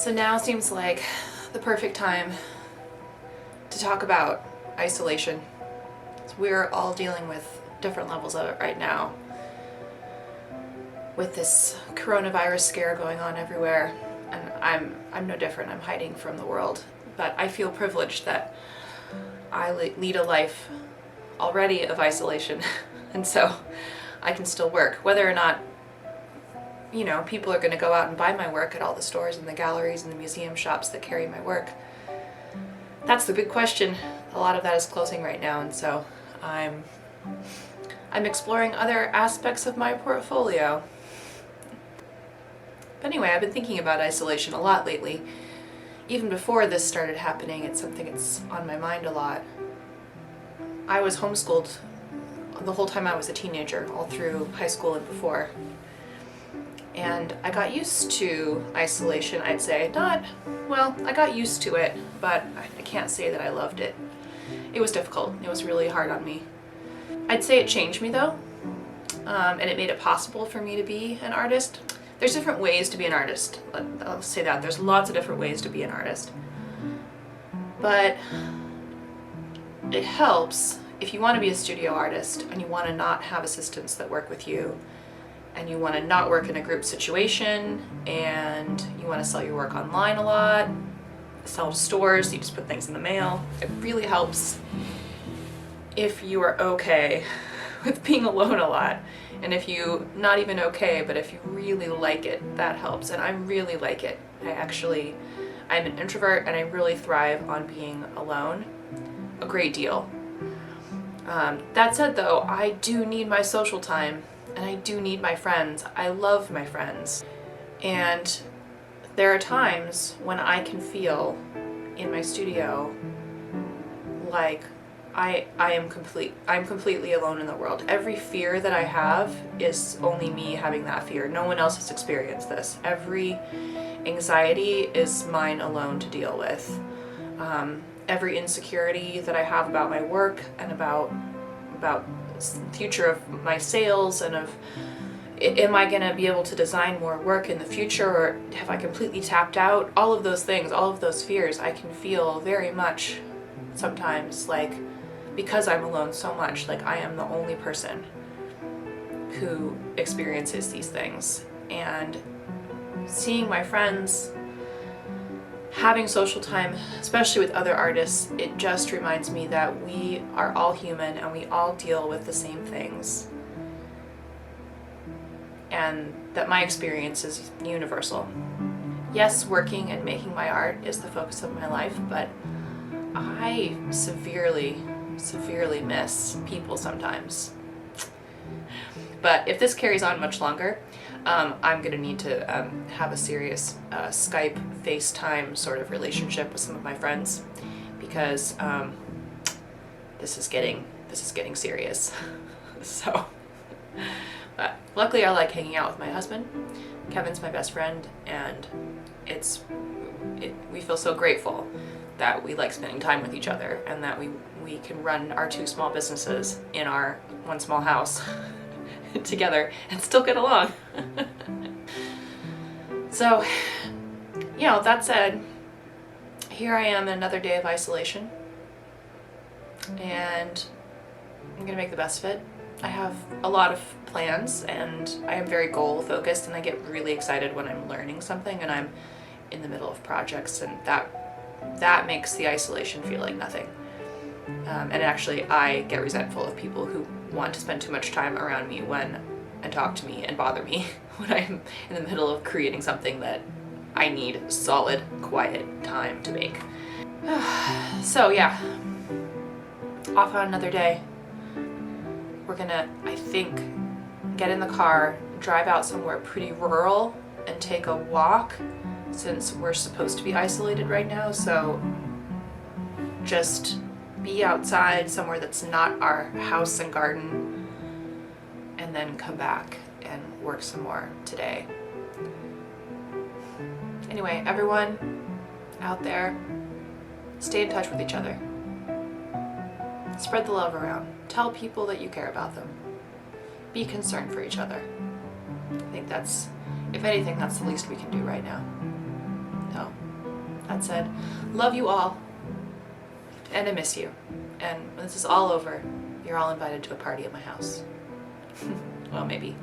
So now seems like the perfect time to talk about isolation. We're all dealing with different levels of it right now. With this coronavirus scare going on everywhere, and I'm no different. I'm hiding from the world, but I feel privileged that I lead a life already of isolation, and so I can still work, whether or not people are going to go out and buy my work at all the stores and the galleries and the museum shops that carry my work. That's the big question. A lot of that is closing right now, and so I'm exploring other aspects of my portfolio. But anyway, I've been thinking about isolation a lot lately. Even before this started happening, it's something that's on my mind a lot. I was homeschooled the whole time I was a teenager, all through high school and before. And I got used to isolation, I'd say. I got used to it, but I can't say that I loved it. It was difficult. It was really hard on me. I'd say it changed me though, and it made it possible for me to be an artist. There's different ways to be an artist. I'll say that. There's lots of different ways to be an artist. But it helps if you want to be a studio artist and you want to not have assistants that work with you, and you want to not work in a group situation, and you want to sell your work online a lot, sell to stores, you just put things in the mail. It really helps if you are okay with being alone a lot. And if you, not even okay, but if you really like it, that helps. And I really like it. I'm an introvert and I really thrive on being alone a great deal. That said though, I do need my social time and I do need my friends. I love my friends. And there are times when I can feel in my studio like I'm completely alone in the world. Every fear that I have is only me having that fear. No one else has experienced this. Every anxiety is mine alone to deal with. Every insecurity that I have about my work and about the future of my sales and of am I going to be able to design more work in the future, or have I completely tapped out? All of those things, all of those fears, I can feel very much sometimes like, because I'm alone so much, like I am the only person who experiences these things. And seeing my friends, having social time, especially with other artists, it just reminds me that we are all human and we all deal with the same things. And that my experience is universal. Yes, working and making my art is the focus of my life, but I severely miss people sometimes. But if this carries on much longer, I'm going to need to have a serious Skype, FaceTime sort of relationship with some of my friends, because this is getting serious. So, but luckily I like hanging out with my husband. Kevin's my best friend, and we feel so grateful that we like spending time with each other, and that we can run our two small businesses in our one small house together and still get along. So, that said, here I am, another day of isolation, and I'm gonna make the best of it. I have a lot of plans, and I am very goal focused, and I get really excited when I'm learning something and I'm in the middle of projects, and that makes the isolation feel like nothing. And actually, I get resentful of people who want to spend too much time around me and talk to me and bother me when I'm in the middle of creating something that I need solid, quiet time to make. So yeah, off on another day. We're gonna, I think, get in the car, drive out somewhere pretty rural, and take a walk, since we're supposed to be isolated right now. So just be outside somewhere that's not our house and garden, and then come back and work some more today. Anyway, everyone out there, stay in touch with each other. Spread the love around. Tell people that you care about them. Be concerned for each other. I think that's, if anything, that's the least we can do right now. So, that said, love you all, and I miss you. And when this is all over, you're all invited to a party at my house. Well, maybe.